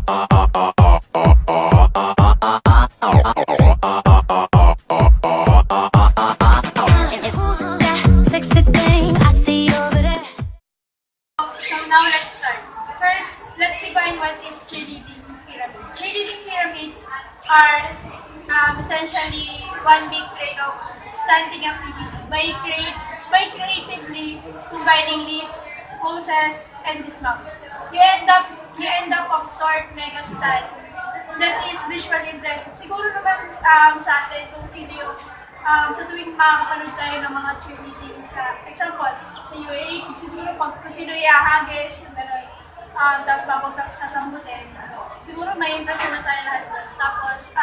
Now let's start. First, let's define what is cheerleading pyramid. Cheerleading pyramids are essentially one big train of stunting activity by creatively combining leaps, poses, and dismounts. You end up of sort mega stunt that is visually impressive. Siguro naman sa atin kung sino yung sa tuwing makakapanood tayo ng mga cheerleading sa example, sa UAA, siguro pag kung sino ihahagis, tapos babagsak sasambutin, siguro may impression na tayo lahat doon. Tapos,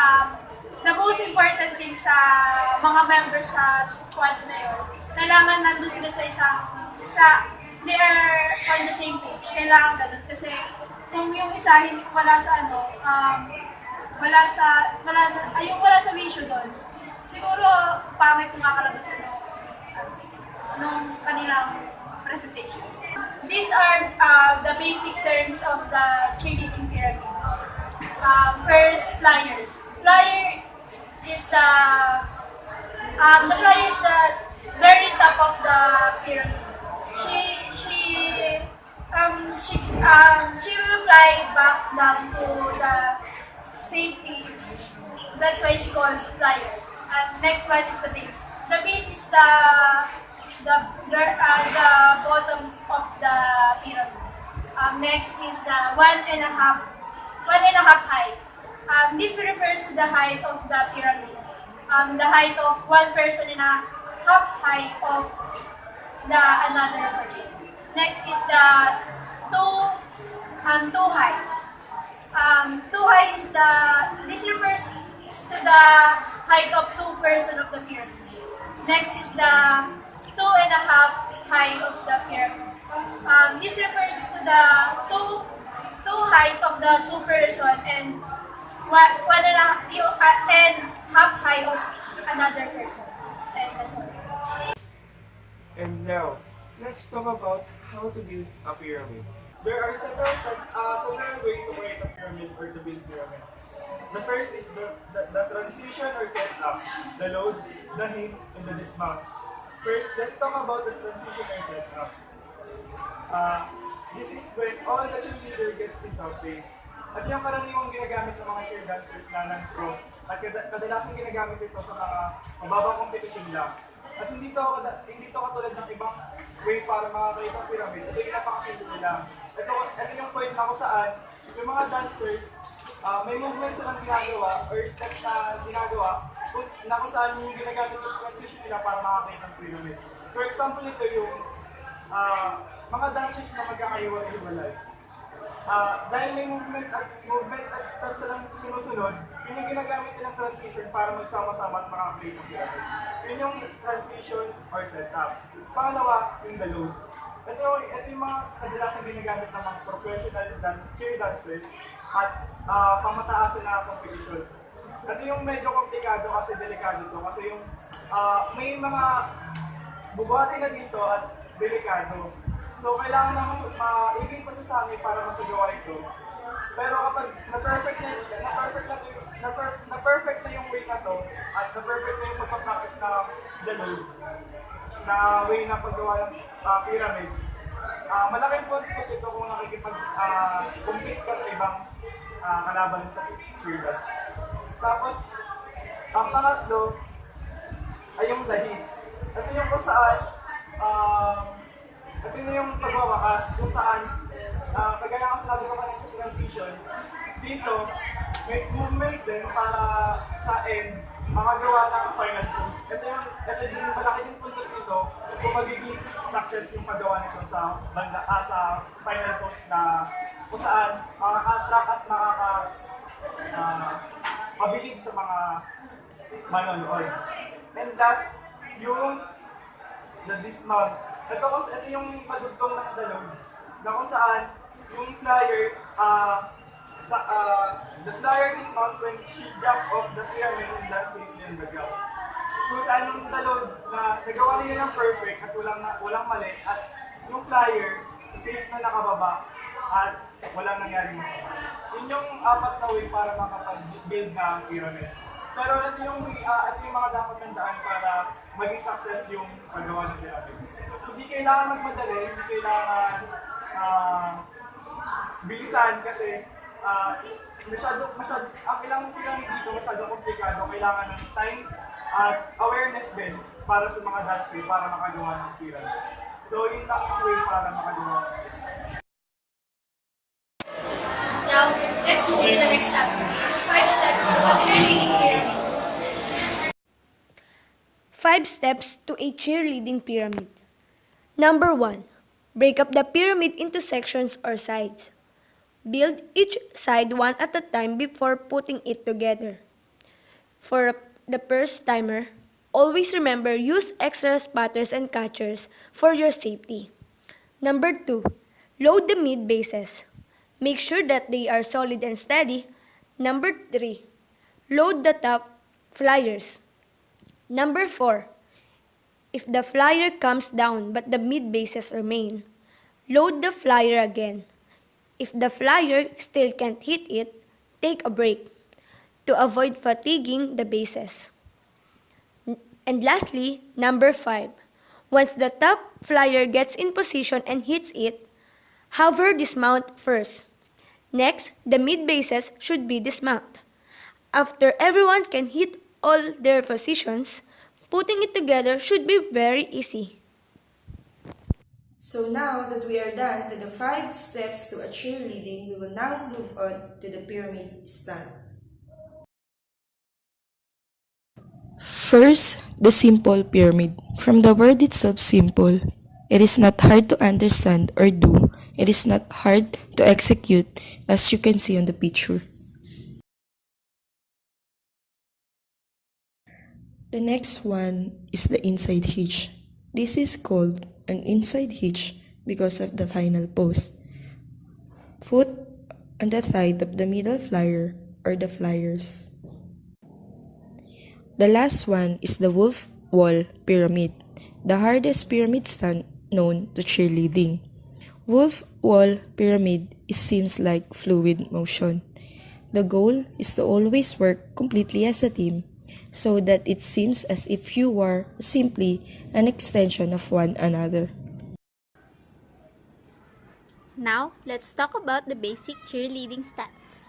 the most important thing sa mga members sa squad na yun, kailangan nandun sila they are on the same page. Kailangan ganun. Kasi kung yung isa wala sa vision doon, siguro pangit kung makalabas nung kanilang presentation. These are the basic terms of the cheerleading pyramid. First, flyers. Flyer is the very top of the pyramid. She will fly back down to the safety. That's why she called flyer. And next one is the base. The base is the bottom of the pyramid. Next is the one and a half height. This refers to the height of the pyramid. The height of one person and a half height of the another person. Next is the two height. Two height is this refers to the height of two person of the pyramid. Next is the 2.5 height of the pyramid. This refers to the two height of the two person and one and half height of another person. And that's all. And now, let's talk about how to build a pyramid. There are several ways to create a pyramid or to build pyramid. The first is the transition or setup, the load, the hit, and the dismount. First, let's talk about the transition or setup. This is when all the cheerleader gets into place. At yung karaniwang ginagamit ng mga cheer dancers na non-pro at kadalasan ginagamit ito sa mga mababang competition lang. At hindi to katulad ng ibang way para makakita ng pyramid. Ito yung napakasimple nila. Ito yung point na kung saan yung mga dancers may movements silang ginagawa or steps na ginagawa na kung saan yung ginagamit yung transition nila para makakita ng pyramid. For example, ito yung mga dancers na magkakaiwalay. Dahil may movement at steps silang sinusunod, yun yung ginagamit nilang transition para magsama-sama at makakita ng pyramid. Yun yung transition or setup. Pangalawa, yung the load. Ito yung mga kadalasang ginagamit ng mga professional cheer dancers at pamataasan na competition. Ito yung medyo komplikado kasi delikado to kasi yung may mga bubuhati na dito at delikado. So kailangan na maiging pagsasami para masagawa ito. Pero kapag na-perfect na yung way na to at na-perfect na yung pagpapractice na the load na way na paggawa ng pyramid, malaking purpose ito kung nakikipag-compete ka sa ibang kalaban sa cheerleading. Tapos, ang pangatlo ay yung dahi. Ito yung kung saan, ito yung pagwawakas kung saan, kagaya ka sinabi ko kanina sa transition, dito, may movement din para sa end, makagawa ng final pose. Ito yung malaki din puntos nito kung magiging success yung paggawa nito sa final pose na kung saan makaka-attract at mabilib sa mga manonood. And last, yung the dismount. Ito yung padugtong ng dalog na kung saan yung flyer, the flyer dismount when she jumped off the pyramid and lands safely on the ground. Kung saan yung dalog na nagawa nila ng perfect at walang mali at yung flyer safe na nakababa at walang nangyari masama. Yun Yun yung apat na way para makapag-build ng pyramid. Pero ito yung mga dapat tandaan para maging success yung paggawa ng pyramid. Hindi kailangan magmadali, hindi kailangan ah, bilisan kasi ang ilang pyramid dito masyado komplikado. Kailangan ng time at awareness din para sa mga dancer para makagawa ng pyramid. So, yun lang yung way para makagawa. Now, let's move to the next step. 5 steps to a cheerleading pyramid. 5 steps to a cheerleading pyramid. Number 1. Break up the pyramid into sections or sides. Build each side one at a time before putting it together. For the first timer, always remember use extra spotters and catchers for your safety. Number 2. Load the mid bases. Make sure that they are solid and steady. Number 3. Load the top flyers. Number 4. If the flyer comes down but the mid bases remain, load the flyer again. If the flyer still can't hit it, take a break to avoid fatiguing the bases. And lastly, number 5. Once the top flyer gets in position and hits it, have her dismount first. Next, the mid bases should be dismounted. After everyone can hit all their positions, putting it together should be very easy. So now that we are done to the 5 steps to a cheerleading, we will now move on to the pyramid stand. First, the simple pyramid. From the word itself simple, it is not hard to understand or do. It is not hard to execute, as you can see on the picture. The next one is the inside hitch. This is called an inside hitch because of the final pose. Foot on the thigh of the middle flyer or the flyers. The last one is the wolf wall pyramid, the hardest pyramid stand known to cheerleading. Wolf wall pyramid seems like fluid motion. The goal is to always work completely as a team so that it seems as if you are simply an extension of one another. Now, let's talk about the basic cheerleading stunts.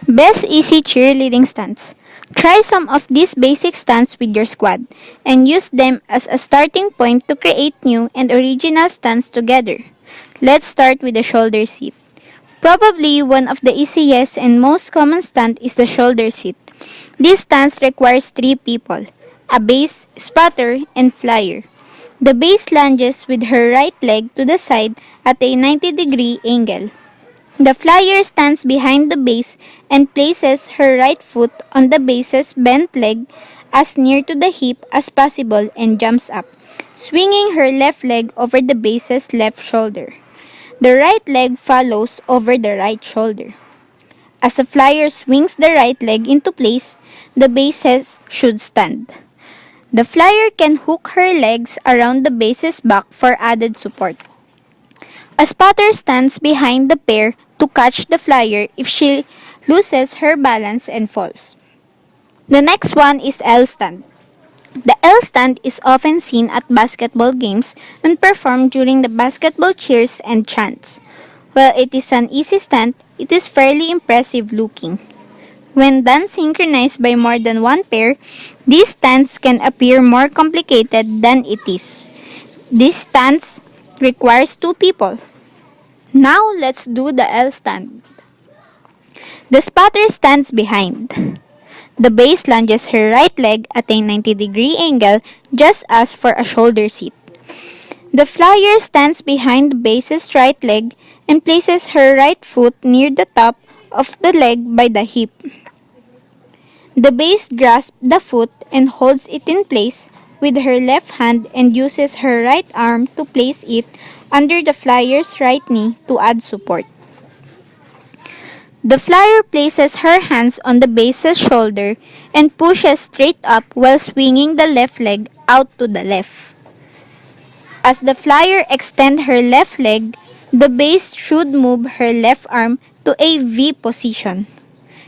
Best easy cheerleading stunts. Try some of these basic stunts with your squad and use them as a starting point to create new and original stunts together. Let's start with the shoulder seat. Probably one of the easiest and most common stunt is the shoulder seat. This stunt requires 3 people, a base, spotter, and flyer. The base lunges with her right leg to the side at a 90-degree angle. The flyer stands behind the base and places her right foot on the base's bent leg as near to the hip as possible and jumps up, swinging her left leg over the base's left shoulder. The right leg follows over the right shoulder. As the flyer swings the right leg into place, the bases should stand. The flyer can hook her legs around the base's back for added support. A spotter stands behind the pair to catch the flyer if she loses her balance and falls. The next one is L stand. The L stand is often seen at basketball games and performed during the basketball cheers and chants. While it is an easy stand, it is fairly impressive looking. When done synchronized by more than one pair, these stands can appear more complicated than it is. This stance requires 2 people. Now let's do the L stand. The spotter stands behind. The base lunges her right leg at a 90-degree angle just as for a shoulder seat. The flyer stands behind the base's right leg and places her right foot near the top of the leg by the hip. The base grasps the foot and holds it in place with her left hand and uses her right arm to place it under the flyer's right knee to add support. The flyer places her hands on the base's shoulder and pushes straight up while swinging the left leg out to the left. As the flyer extends her left leg, The base should move her left arm to a V position,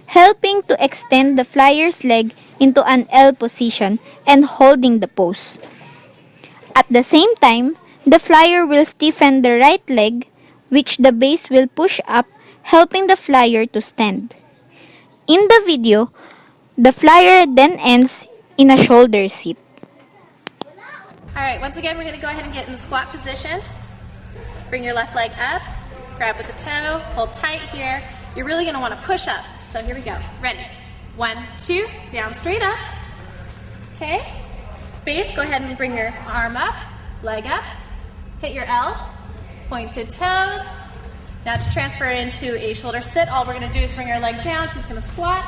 helping to extend the flyer's leg into an L position and holding the pose. At the same time, the flyer will stiffen the right leg, which the base will push up, helping the flyer to stand. In the video, the flyer then ends in a shoulder seat. Alright, once again, we're going to go ahead and get in the squat position. Bring your left leg up, grab with the toe, hold tight here. You're really going to want to push up. So here we go. Ready? 1, 2, down, straight up. Okay? Base, go ahead and bring your arm up, leg up, hit your L, pointed toes. Now to transfer into a shoulder sit, all we're going to do is bring our leg down. She's going to squat,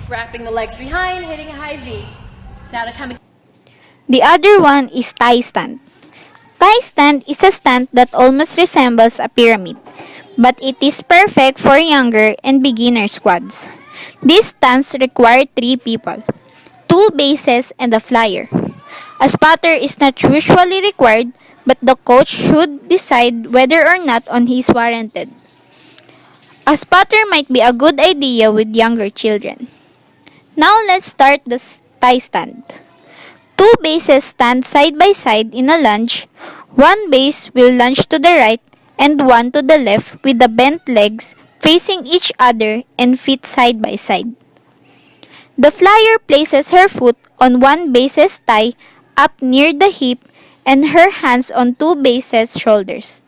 wrapping the legs behind, hitting a high V. Now to come. The other one is Thai stand. Thai stand is a stand that almost resembles a pyramid, but it is perfect for younger and beginner squads. These stands require 3 people, 2 bases and a flyer. A spotter is not usually required, but the coach should decide whether or not on he is warranted. A spotter might be a good idea with younger children. Now let's start the Thai stand. 2 bases stand side by side in a lunge. One base will lunge to the right and one to the left with the bent legs facing each other and feet side by side. The flyer places her foot on one base's thigh up near the hip and her hands on 2 base's shoulders.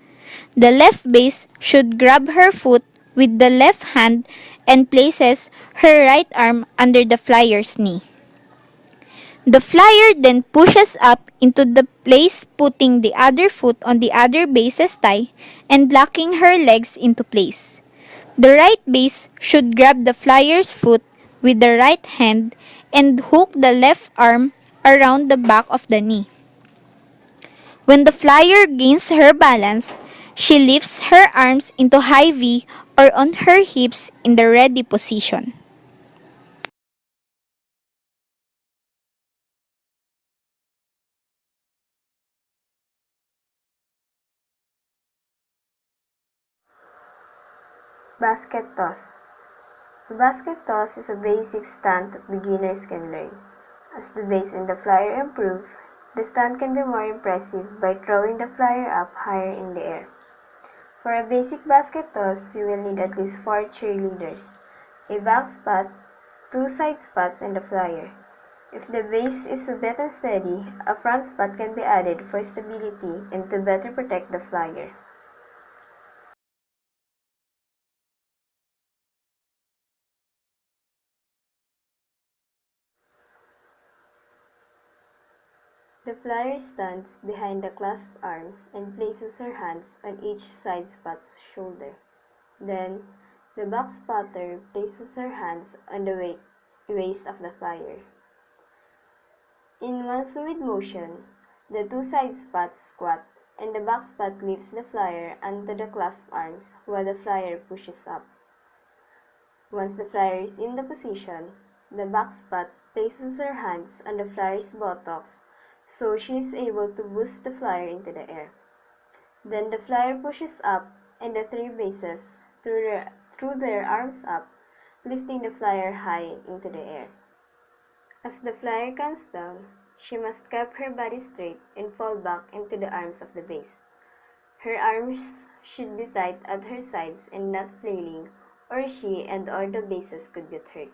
The left base should grab her foot with the left hand and places her right arm under the flyer's knee. The flyer then pushes up into the place, putting the other foot on the other base's thigh and locking her legs into place. The right base should grab the flyer's foot with the right hand and hook the left arm around the back of the knee. When the flyer gains her balance, she lifts her arms into high V or on her hips in the ready position. Basket toss. The basket toss is a basic stunt that beginners can learn. As the base and the flyer improve, the stunt can be more impressive by throwing the flyer up higher in the air. For a basic basket toss, you will need at least 4 cheerleaders, a back spot, 2 side spots, and a flyer. If the base is a bit unsteady, a front spot can be added for stability and to better protect the flyer. The flyer stands behind the clasped arms and places her hands on each side spot's shoulder. Then, the back spotter places her hands on the waist of the flyer. In one fluid motion, the 2 side spots squat, and the back spot lifts the flyer onto the clasped arms while the flyer pushes up. Once the flyer is in the position, the back spot places her hands on the flyer's buttocks so she is able to boost the flyer into the air. Then the flyer pushes up and the 3 bases through their arms up, lifting the flyer high into the air. As the flyer comes down, she must keep her body straight and fall back into the arms of the base. Her arms should be tight at her sides and not flailing, or she and or the bases could get hurt.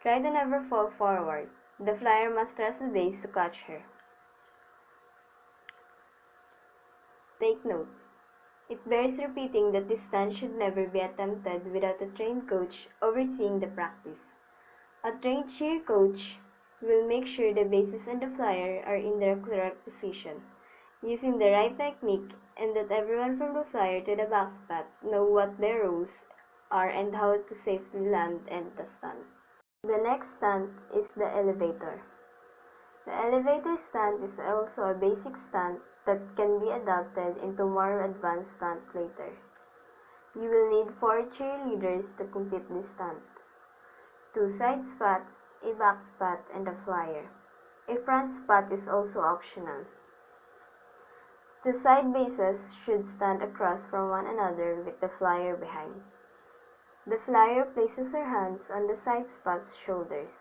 Try to never fall forward. The flyer must trust the base to catch her. Take note. It bears repeating that this stunt should never be attempted without a trained coach overseeing the practice. A trained cheer coach will make sure the bases and the flyer are in their correct position, using the right technique, and that everyone from the flyer to the back spot know what their roles are and how to safely land and the stunt. The next stunt is the elevator. The elevator stunt is also a basic stunt that can be adapted into more advanced stunt later. You will need 4 cheerleaders to complete this stunt. 2 side spots, a back spot, and a flyer. A front spot is also optional. The side bases should stand across from one another with the flyer behind. The flyer places her hands on the side spot's shoulders.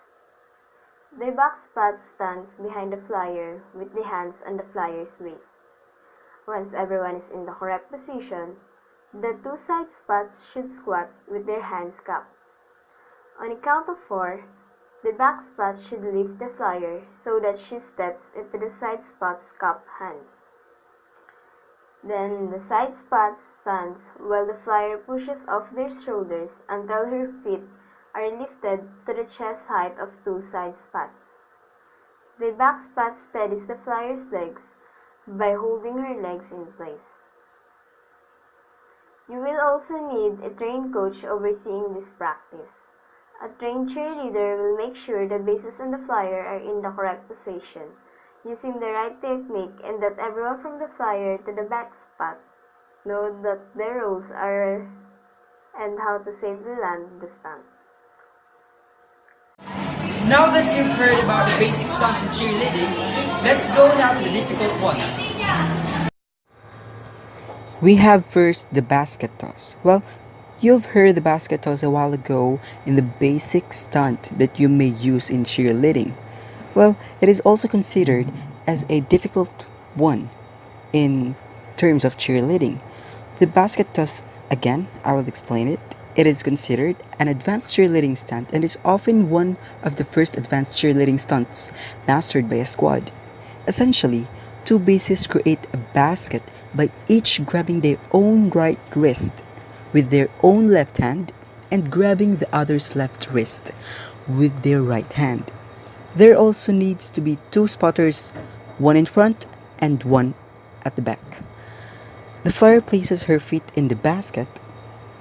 The back spot stands behind the flyer with the hands on the flyer's waist. Once everyone is in the correct position, the two side spots should squat with their hands cupped. On a count of 4, the back spot should lift the flyer so that she steps into the side spot's cupped hands. Then the side spot stands while the flyer pushes off their shoulders until her feet are lifted to the chest height of two side spots. The back spot steadies the flyer's legs by holding her legs in place. You will also need a trained coach overseeing this practice. A trained cheerleader will make sure the bases on the flyer are in the correct position, using the right technique, and that everyone from the flyer to the back spot know that their roles are and how to safely land the stunt. Now that you've heard about the basic stunts in cheerleading, let's go now to the difficult ones. We have first the basket toss. Well, you've heard the basket toss a while ago in the basic stunt that you may use in cheerleading. Well, it is also considered as a difficult one in terms of cheerleading. The basket toss, again, I will explain it. It is considered an advanced cheerleading stunt and is often one of the first advanced cheerleading stunts mastered by a squad. Essentially, two bases create a basket by each grabbing their own right wrist with their own left hand and grabbing the other's left wrist with their right hand. There also needs to be two spotters, one in front and one at the back. The flyer places her feet in the basket,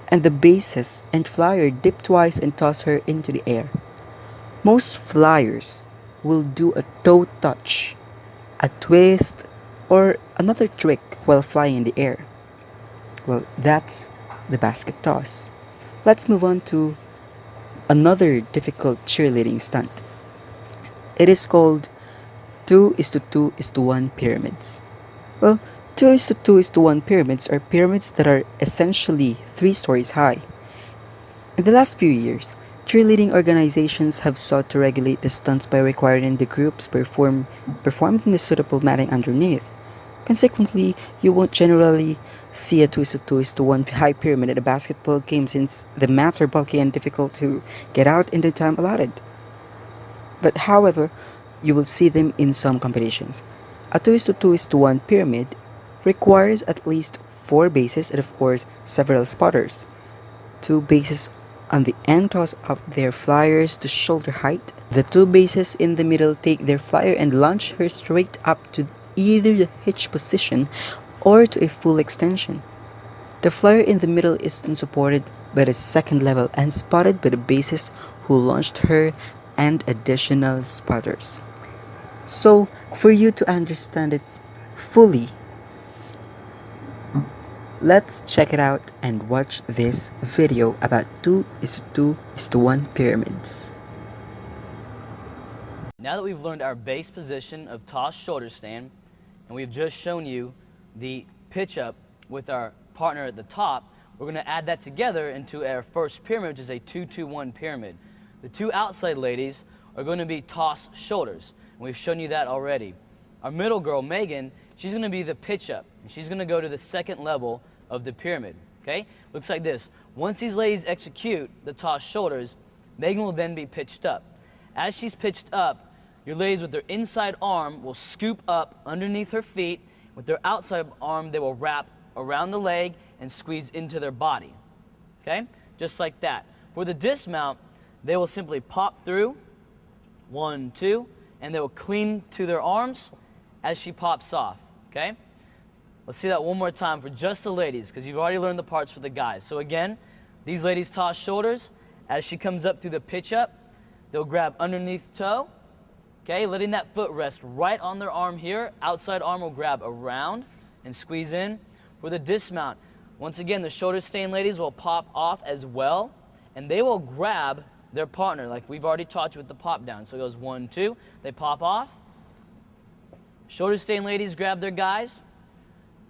and the bases and flyer dip twice and toss her into the air. Most flyers will do a toe touch, a twist, or another trick while flying in the air. Well, that's the basket toss. Let's move on to another difficult cheerleading stunt. It is called 2:2:1 pyramids. Well, 2:2:1 pyramids are pyramids that are essentially 3 stories high. In the last few years, cheerleading organizations have sought to regulate the stunts by requiring the groups perform in the suitable matting underneath. Consequently, you won't generally see a 2:2:1 high pyramid at a basketball game since the mats are bulky and difficult to get out in the time allotted. But however, you will see them in some competitions. A 2:2:1 pyramid requires at least 4 bases and of course several spotters. 2 bases on the end toss up their flyers to shoulder height. The 2 bases in the middle take their flyer and launch her straight up to either the hitch position or to a full extension. The flyer in the middle is then supported by the second level and spotted by the bases who launched her and additional spotters. So, for you to understand it fully, let's check it out and watch this video about 2:2:1 pyramids. Now that we've learned our base position of toss shoulder stand, and we've just shown you the pitch up with our partner at the top, we're going to add that together into our first pyramid, which is a 2:2:1 pyramid. The 2 outside ladies are going to be toss shoulders, and we've shown you that already. Our middle girl, Megan, she's going to be the pitch up, and she's going to go to the second level of the pyramid. Okay? Looks like this. Once these ladies execute the toss shoulders, Megan will then be pitched up. As she's pitched up, your ladies with their inside arm will scoop up underneath her feet. With their outside arm, they will wrap around the leg and squeeze into their body. Okay? Just like that. For the dismount, they will simply pop through, 1, 2, and they will clean to their arms as she pops off. Okay? Let's see that one more time for just the ladies, because you've already learned the parts for the guys. So again, these ladies toss shoulders. As she comes up through the pitch up, they'll grab underneath toe, okay, letting that foot rest right on their arm here. Outside arm will grab around and squeeze in. For the dismount, once again, the shoulder stand ladies will pop off as well, and they will grab their partner, like we've already taught you with the pop down. So it goes 1, 2, they pop off. Shoulder stand ladies grab their guys.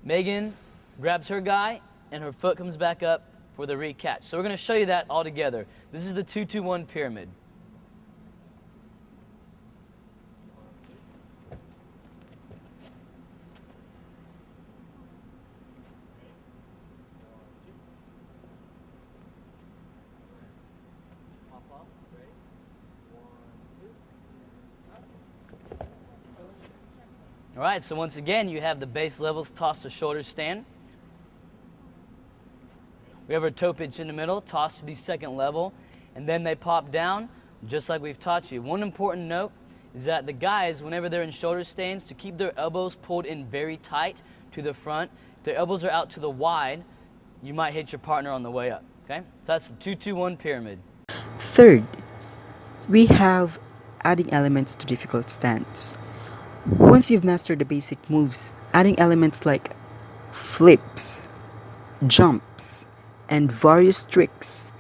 Megan grabs her guy, and her foot comes back up for the re-catch. So we're going to show you that all together. This is the 2-2-1 pyramid. All right, so once again, you have the base levels, toss to shoulder stand. We have our toe pitch in the middle, toss to the second level, and then they pop down, just like we've taught you. One important note is that the guys, whenever they're in shoulder stands, to keep their elbows pulled in very tight to the front. If their elbows are out to the wide, you might hit your partner on the way up, okay? So that's the 2-2-1 pyramid. Third, we have adding elements to difficult stance. Once you've mastered the basic moves, adding elements like flips, jumps, and various tricks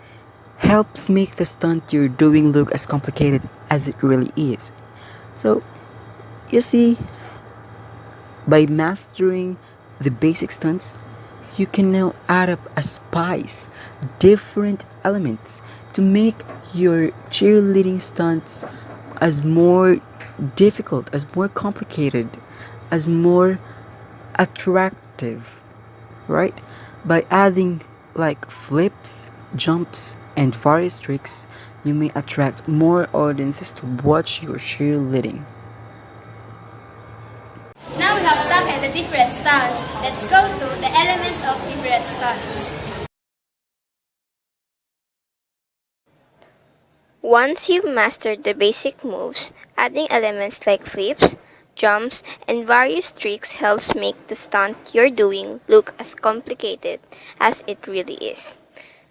helps make the stunt you're doing look as complicated as it really is. So, you see, by mastering the basic stunts, you can now add up a spice, different elements to make your cheerleading stunts as more difficult, as more complicated, as more attractive, right? By adding like flips, jumps, and various tricks, you may attract more audiences to watch your cheerleading. Now we have tackled the different stunts. Let's go to the elements of different stunts. Once you've mastered the basic moves, adding elements like flips, jumps, and various tricks helps make the stunt you're doing look as complicated as it really is.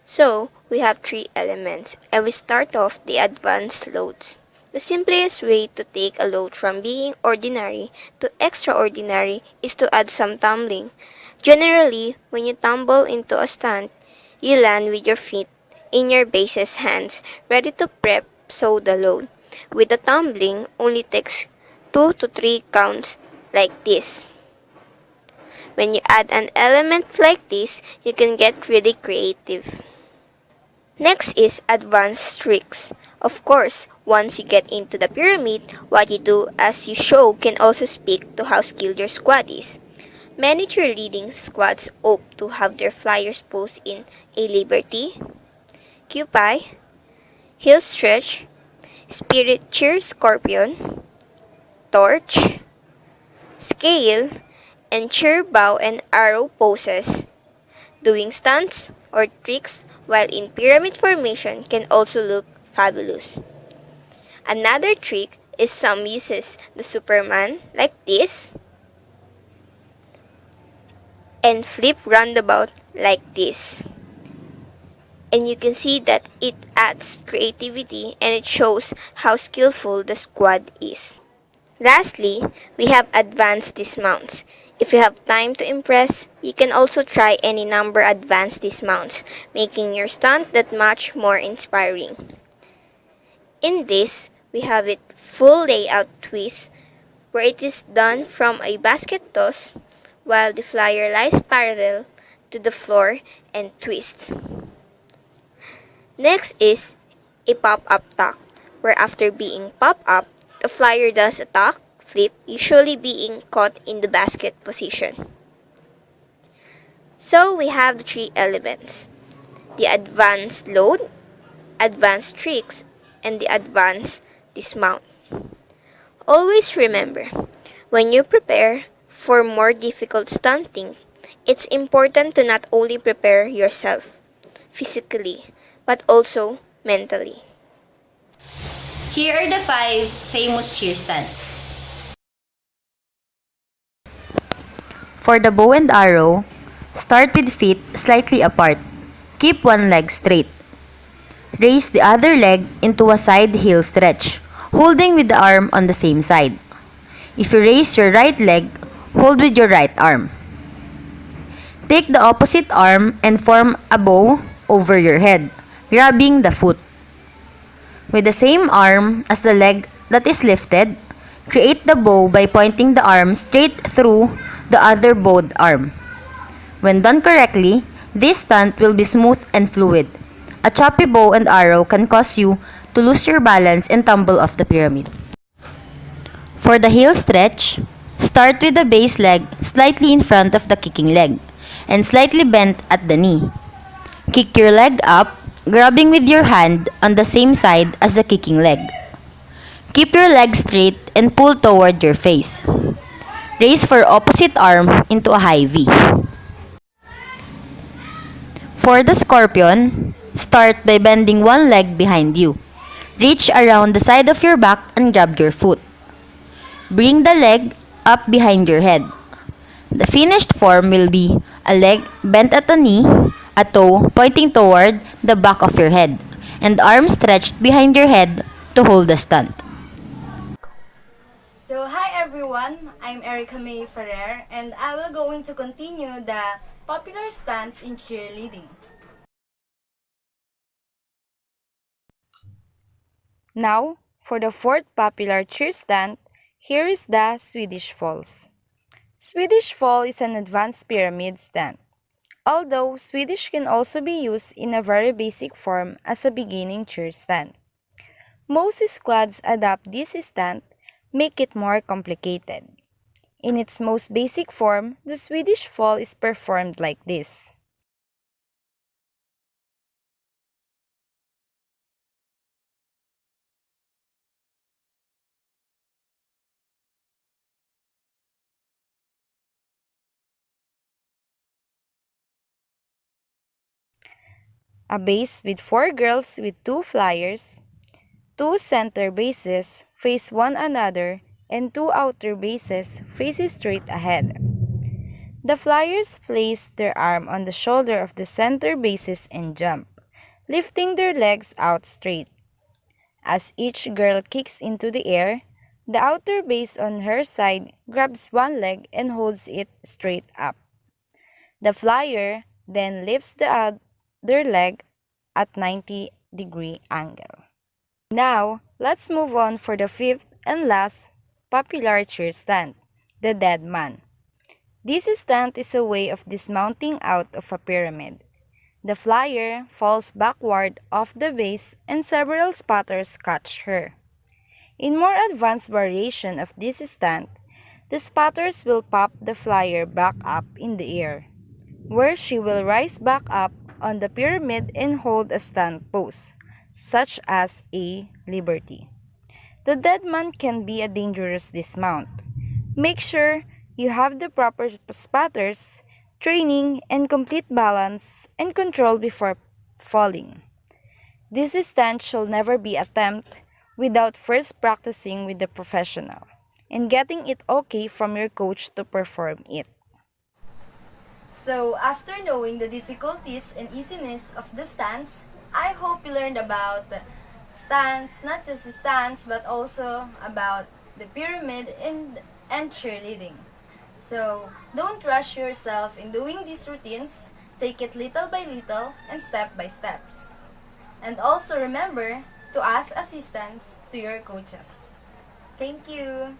So, we have 3 elements, and we start off the advanced loads. The simplest way to take a load from being ordinary to extraordinary is to add some tumbling. Generally, when you tumble into a stunt, you land with your feet in your base's hands, ready to prep so the load. With the tumbling, only takes 2 to 3 counts like this. When you add an element like this, you can get really creative. Next is advanced tricks. Of course, once you get into the pyramid, what you do as you show can also speak to how skilled your squad is. Many cheerleading squads opt to have their flyers posed in a Liberty, Cupie, Heel Stretch, Spirit Cheer Scorpion, Torch, Scale, and Cheer Bow and Arrow poses. Doing stunts or tricks while in pyramid formation can also look fabulous. Another trick is some uses the Superman like this and flip roundabout like this. And you can see that it adds creativity and it shows how skillful the squad is. Lastly, we have advanced dismounts. If you have time to impress, you can also try any number advanced dismounts, making your stunt that much more inspiring. In this, we have it full layout twist, where it is done from a basket toss, while the flyer lies parallel to the floor and twists. Next is a pop-up tuck, where after being popped up, the flyer does a tuck flip, usually being caught in the basket position. So we have the 3 elements: the advanced load, advanced tricks, and the advanced dismount. Always remember, when you prepare for more difficult stunting, it's important to not only prepare yourself physically, but also mentally. Here are the 5 famous cheer stunts. For the bow and arrow, start with feet slightly apart. Keep one leg straight. Raise the other leg into a side heel stretch, holding with the arm on the same side. If you raise your right leg, hold with your right arm. Take the opposite arm and form a bow over your head, grabbing the foot. With the same arm as the leg that is lifted, create the bow by pointing the arm straight through the other bowed arm. When done correctly, this stunt will be smooth and fluid. A choppy bow and arrow can cause you to lose your balance and tumble off the pyramid. For the heel stretch, start with the base leg slightly in front of the kicking leg and slightly bent at the knee. Kick your leg up, grabbing with your hand on the same side as the kicking leg. Keep your leg straight and pull toward your face. Raise for opposite arm into a high V. For the scorpion, start by bending one leg behind you. Reach around the side of your back and grab your foot. Bring the leg up behind your head. The finished form will be a leg bent at the knee, a toe pointing toward the back of your head, and arms stretched behind your head to hold the stunt. So, hi everyone, I'm Erica May Ferrer and I will going to continue the popular stunts in cheerleading. Now, for the fourth popular cheer stunt, here is the Swedish Falls. Swedish Fall is an advanced pyramid stunt. Although Swedish can also be used in a very basic form as a beginning cheer stunt. Most squads adopt this stunt, make it more complicated. In its most basic form, the Swedish Fall is performed like this. A base with 4 girls with 2 flyers, 2 center bases face one another, and 2 outer bases face straight ahead. The flyers place their arm on the shoulder of the center bases and jump, lifting their legs out straight. As each girl kicks into the air, the outer base on her side grabs one leg and holds it straight up. The flyer then lifts the other leg at 90-degree angle. Now, let's move on for the fifth and last popular cheer stunt, the dead man. This stunt is a way of dismounting out of a pyramid. The flyer falls backward off the base and several spotters catch her. In more advanced variation of this stunt, the spotters will pop the flyer back up in the air, where she will rise back up on the pyramid and hold a stunt pose, such as a liberty. The dead man can be a dangerous dismount. Make sure you have the proper spotters, training, and complete balance and control before falling. This stunt shall never be attempted without first practicing with the professional and getting it okay from your coach to perform it. So, after knowing the difficulties and easiness of the stunts, I hope you learned about stunts, not just stunts, but also about the pyramid and cheerleading. So, don't rush yourself in doing these routines. Take it little by little and step by steps. And also remember to ask assistance to your coaches. Thank you.